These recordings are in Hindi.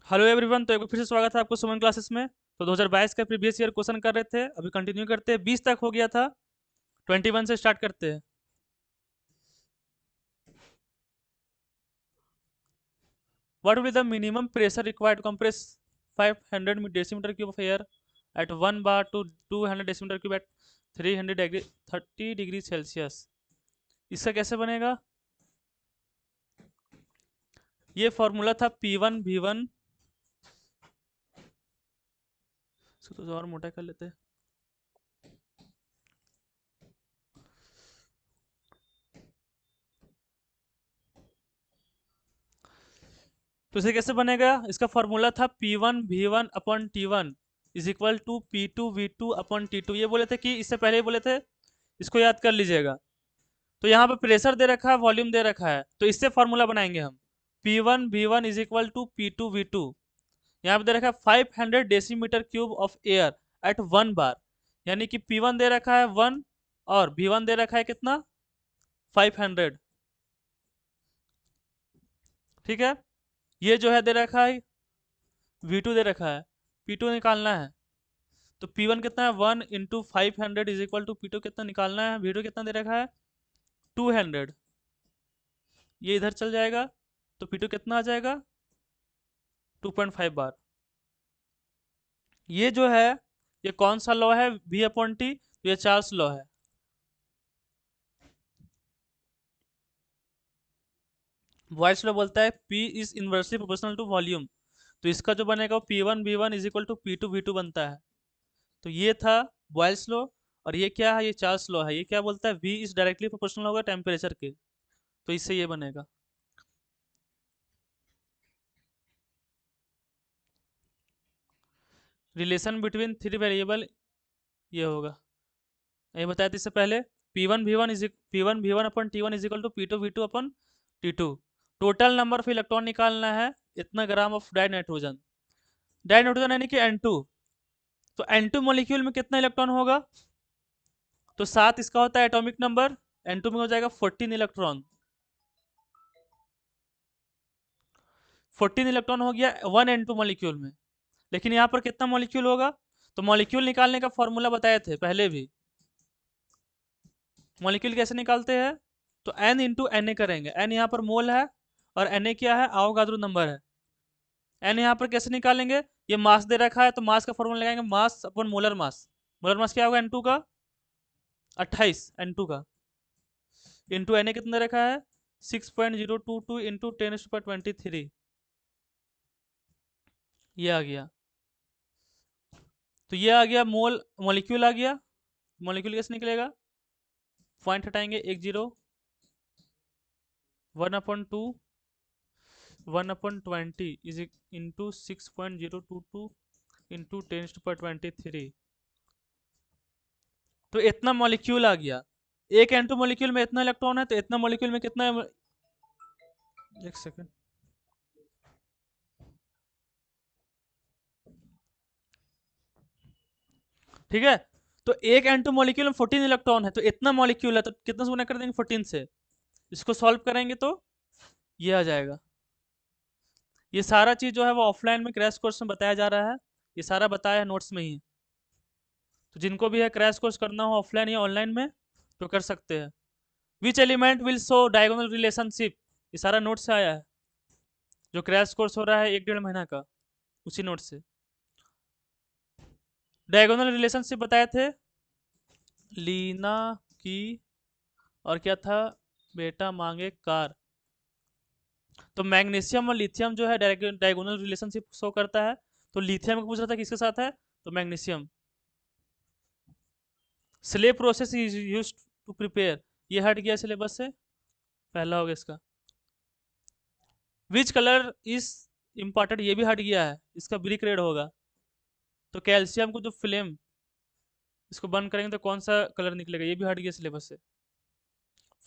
हेलो एवरीवन, तो एक बार फिर से स्वागत है आपको सुमन क्लासेस में। तो 2022 का प्रीवियस ईयर क्वेश्चन कर रहे थे, अभी कंटिन्यू करते हैं। 20 तक हो गया था, 21 से स्टार्ट करते हैं। What will the minimum pressure required to compress 500 decimetre cube of air at 1 bar to 200 decimetre cube at 300 degree 30 degree Celsius. इसका कैसे बनेगा? ये फॉर्मूला था P1 V1। इसको तो और मोटा कर लेते हैं। तो इसे कैसे बनेगा? इसका फॉर्मूला था P1 V1 upon T1 is equal to P2 V2 upon T2। ये बोले थे कि इससे पहले ही बोले थे, इसको याद कर लीजिएगा। तो यहाँ पे प्रेशर दे रखा है, वॉल्यूम दे रखा है, तो इससे फॉर्मूला बनाएंगे हम। P1 V1 is equal to P2 V2। यहाँ पे दे रखा है 500 decimetre cube of air at 1 बार, यानी कि P1 दे रखा है 1 और V1 दे रखा है कितना, 500। ठीक है। ये जो है दे रखा है V2 दे रखा है, P2 निकालना है। तो P1 कितना है, 1 × 500 इज इक्वल टू P2 कितना निकालना है, V2 कितना दे रखा है 200। ये इधर चल जाएगा, तो P2 कितना आ जाएगा 2.5 बार। ये जो है, ये कौन सा लॉ है, V/T। तो ये चार्ल्स लॉ है। बॉयल्स लॉ बोलता है P is inversely proportional to volume. तो इसका जो बनेगा वो P1 V1 is equal to P2 V2 बनता है। तो ये था बॉयल्स लॉ। और ये क्या है, ये चार्ल्स लॉ है। ये क्या बोलता है, V इज डायरेक्टली प्रोपोर्शनल होगा टेम्परेचर के। तो इससे ये बनेगा। रिलेशन बिटवीन थ्री वेरिएबल ये होगा, ये बताया था इससे पहले। P1 V1 upon T1 is equal to P2 V2 upon T2। Total number of electron निकालना है, इतना gram of dinitrogen. Dinitrogen यानी कि N2। तो N2 मॉलिक्यूल में कितना इलेक्ट्रॉन होगा? तो 7 इसका होता है एटॉमिक नंबर। N2 में हो जाएगा 14 इलेक्ट्रॉन। 14 इलेक्ट्रॉन हो गया 1 N2 मॉलिक्यूल में। लेकिन यहाँ पर कितना मॉलिक्यूल होगा? तो मॉलिक्यूल निकालने का फॉर्मूला बताए थे पहले भी। मॉलिक्यूल कैसे निकालते हैं? तो N इंटू Na करेंगे। N यहाँ पर मोल है और Na क्या है, आवोगाद्रो नंबर है। N यहाँ पर कैसे निकालेंगे? ये मास दे रखा है, तो मास का फॉर्मूला लगाएंगे, मास अपन मोलर मास। मोलर मास क्या होगा N2 का, 28 N2 का। इंटू Na कितना दे रखा है, 6.022 इंटू 10⁻23। ये आ गया। तो ये आ गया मोल, मॉलिक्यूल आ गया। मॉलिक्यूल कैसे निकलेगा? पॉइंट हटाएंगे, 1 0, 1/2 1/20 इज इंटू 6.022 इंटू 10⁻23। तो इतना मॉलिक्यूल आ गया। एक एंटो मॉलिक्यूल में इतना इलेक्ट्रॉन है, तो इतना मॉलिक्यूल में कितना है? एक सेकेंड। ठीक है। तो एक एंटो मॉलिक्यूल में 14 इलेक्ट्रॉन है, तो इतना मॉलिक्यूल है, तो कितना से गुना कर देंगे 14 से। इसको सॉल्व करेंगे तो ये आ जाएगा। ये सारा चीज जो है वो ऑफलाइन में क्रैश कोर्स में बताया जा रहा है। ये सारा बताया है नोट्स में ही। तो जिनको भी है क्रैश कोर्स करना हो ऑफलाइन या ऑनलाइन में, तो कर सकते हैं। Which element will show diagonal relationship, ये सारा नोट से आया है। जो क्रैश कोर्स हो रहा है 1 डेढ़ महीना का, उसी नोट से डायगोनल रिलेशनशिप बताए थे। लीना की, और क्या था, बेटा मांगे कार। तो मैग्नीशियम और लिथियम जो है डायगोनल रिलेशनशिप शो करता है। तो लिथियम को पूछ रहा था किसके साथ है, तो magnesium. Solvay process is use to prepare, ये हट गया सिलेबस से, पहला होगा इसका। विच कलर इज इम्पॉर्टेंट, ये भी हट गया है, इसका ब्रिक रेड होगा। तो कैल्शियम को जो फ्लेम, इसको बंद करेंगे तो कौन सा कलर निकलेगा, ये भी हट गया सिलेबस से।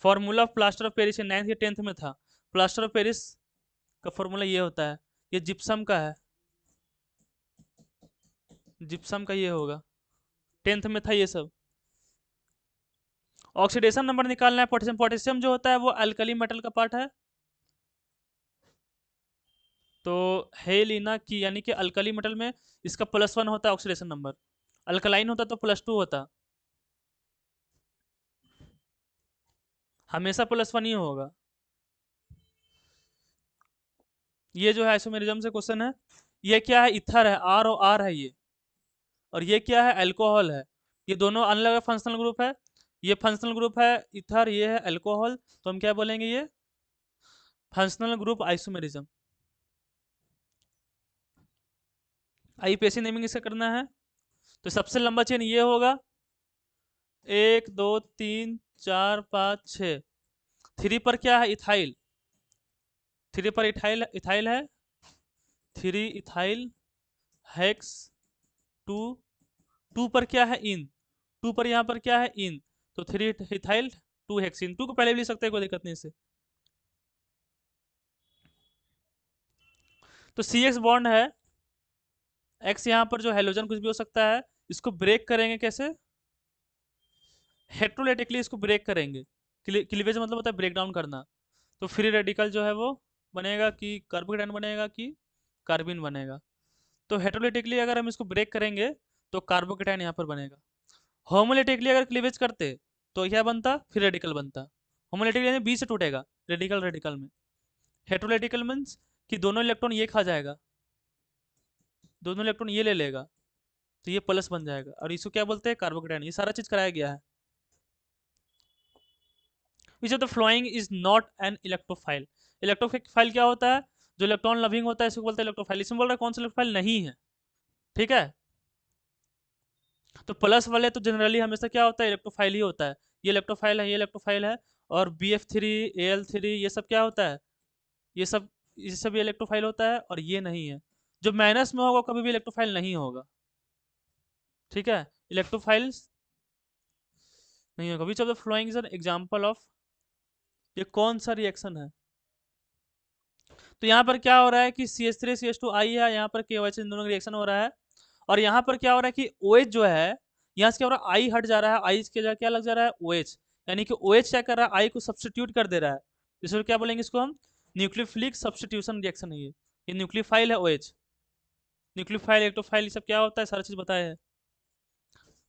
Formula of plaster of Paris 9th या 10th में था। प्लास्टर ऑफ पेरिस का फॉर्मूला ये होता है, ये जिप्सम का है, जिप्सम का ये होगा। 10th में था ये सब। ऑक्सीडेशन नंबर निकालना है पोटेशियम। पोटेशियम जो होता है वो अल्कली मेटल का पार्ट है। तो हेलिना की यानी कि अल्कली मेटल में इसका +1 होता है ऑक्सीडेशन नंबर, अल्कलाइन होता तो +2 होता, हमेशा +1 ही होगा। ये जो है आइसोमेरिज्म से क्वेश्चन है। ये क्या है, इथर है, आर और आर है ये, और ये क्या है, अल्कोहल है। ये दोनों अलग अलग फंक्शनल ग्रुप है। ये फंक्शनल ग्रुप है इथर, ये है अल्कोहल, तो हम क्या बोलेंगे, ये functional group isomerism. IPSC naming इसे करना है। तो सबसे लंबा चेन ये होगा, 1 2 3 4 5 6। 3 पर क्या है, इथाइल, 3 पर इथाइल इथाइल है, 3 इथाइल हेक्स 2। 2 पर क्या है, इन, 2 पर यहाँ पर क्या है, इन, तो 3 इथाइल 2 हेक्सिन। 2 को पहले भी लिख सकते हैं, कोई दिक्कत नहीं इससे। तो सी एक्स बॉन्ड है, एक्स यहाँ पर जो हेलोजन कुछ भी हो सकता है, इसको ब्रेक करेंगे कैसे, हेट्रोलेटिकली इसको ब्रेक करेंगे। क्लीवेज मतलब होता है ब्रेक डाउन करना। तो फ्री रेडिकल जो है वो बनेगा कि कार्बोकेटाइन बनेगा कि कार्बिन बनेगा। तो हेट्रोलेटिकली अगर हम इसको ब्रेक करेंगे तो कार्बोकेटाइन यहाँ पर बनेगा। होमोलेटिकली अगर क्लीवेज करते तो क्या बनता, फ्री रेडिकल बनता। होमोलेटिकली यानी बी से टूटेगा, रेडिकल रेडिकल में। हेट्रोलेटिकल मीन्स कि दोनों इलेक्ट्रॉन ये खा जाएगा, दोनों इलेक्ट्रॉन ये ले लेगा, तो ये प्लस बन जाएगा, और इसको क्या बोलते हैं, कार्बोकेटाइन। ये सारा चीज कराया गया है। Which of the following is not an electrophile. Electrophile क्या होता है, जो इलेक्ट्रॉन लविंग होता है इसको बोलते हैं इलेक्ट्रोफाइल। इसमें बोल रहा है कौन सा इलेक्ट्रोफाइल नहीं है, ठीक है। तो प्लस वाले तो जनरली हमेशा क्या होता है, इलेक्ट्रोफाइल ही होता है। ये इलेक्ट्रोफाइल है, ये इलेक्ट्रोफाइल है। और BF3 AL3 ये सब क्या होता है, ये सब ये सब ये इलेक्ट्रोफाइल होता है, और ये नहीं है। जो माइनस में होगा कभी भी इलेक्ट्रोफाइल नहीं होगा, ठीक है। इलेक्ट्रोफाइल्स नहीं होगा। Which of the following is an example of, ये कौन सा रिएक्शन है। तो यहाँ पर क्या हो रहा है कि CH3 CH2 आई है, यहाँ पर KOH, इन दोनों का रिएक्शन हो रहा है। और यहाँ पर क्या हो रहा है कि OH जो है, यहाँ से क्या हो रहा है, आई हट जा रहा है, आई के जगह क्या लग जा रहा है, OH। यानी कि OH क्या कर रहा है, आई को सब्सटीट्यूट कर दे रहा है। इसको क्या बोलेंगे, इसको हम न्यूक्लियोफिलिक सब्सटीट्यूशन रिएक्शन है ये न्यूक्लियोफाइल है OH। न्यूक्लियोफाइल इलेक्ट्रोफाइल ये सब क्या होता है, सारा चीज बताया है।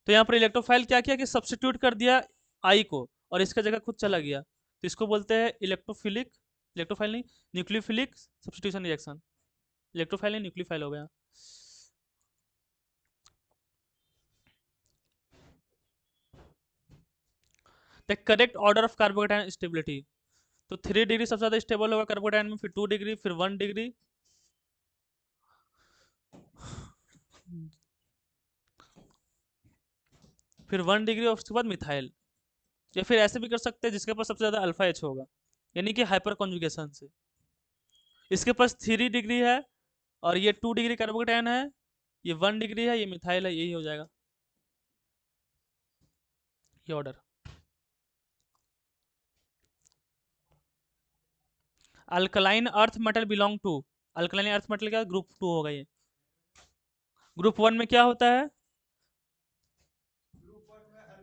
तो यहाँ पर इलेक्ट्रोफाइल क्या किया कि सब्सटीट्यूट कर दिया आई को, और इसका जगह खुद चला गया, तो इसको बोलते हैं इलेक्ट्रोफिलिक, इलेक्ट्रोफाइल नहीं, न्यूक्लियोफिलिक सब्सटीट्यूशन रिएक्शन। इलेक्ट्रोफाइल नहीं, न्यूक्लियोफाइल हो गया। The correct order of carbocation stability. तो 3 डिग्री सबसे ज्यादा स्टेबल होगा कार्बोकेटाइन में, फिर 2 डिग्री, फिर 1 डिग्री, फिर 1 डिग्री, और उसके बाद मिथाइल। या फिर ऐसे भी कर सकते हैं जिसके पास सबसे ज्यादा अल्फा एच होगा, यानी कि हाइपर कॉन्जुगेशन से। इसके पास 3 डिग्री है, और ये 2 डिग्री कार्बोकेटाइन है, ये 1 डिग्री है, ये मिथाइल है, यही हो जाएगा ये order. Alkaline earth metal belong to, alkaline earth metal क्या, ग्रुप 2 होगा ये। ग्रुप 1 में क्या होता है,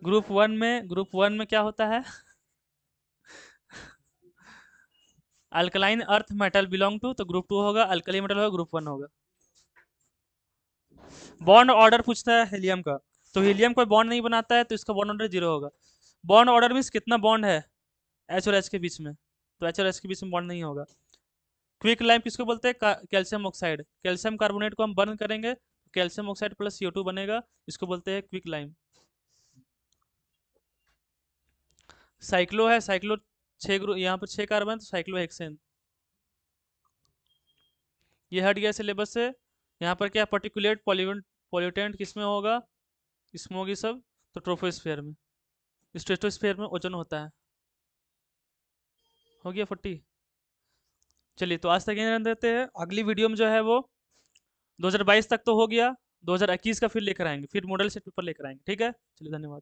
ग्रुप वन में क्या होता है, alkaline earth metal belong to, तो ग्रुप 2 होगा, अल्कली मेटल होगा, ग्रुप 1 होगा। बॉन्ड ऑर्डर पूछता है हीलियम का, तो हीलियम कोई बॉन्ड नहीं बनाता है, तो इसका बॉन्ड ऑर्डर 0 होगा। बॉन्ड ऑर्डर मीन्स कितना बॉन्ड है एच और एच के बीच में, तो एच और एच के बीच में बॉन्ड नहीं होगा। क्विक लाइम किसको बोलते हैं, कैल्शियम ऑक्साइड, कैल्शियम कार्बोनेट को हम बर्न करेंगे, कैल्शियम ऑक्साइड प्लस CO2 बनेगा, इसको बोलते हैं क्विक लाइम। साइक्लो है, साइक्लो 6 ग्रुप, यहाँ पर 6 कार्बन, तो साइक्लो हेक्सेन। ये हट गया सिलेबस से। यहाँ पर क्या पर्टिकुलेट पॉल्यूटेंट किस में होगा, इसमें होगी सब, तो ट्रोपोस्फेयर में। स्ट्रेटोस्फेयर में ओजोन होता है। हो गया 40। चलिए तो आज तक यहीं रहने देते हैं। अगली वीडियो में जो है वो 2022 तक तो हो गया, 2021 का फिर लेकर आएंगे, फिर मॉडल सेट पेपर लेकर आएंगे, ठीक है। चलिए धन्यवाद।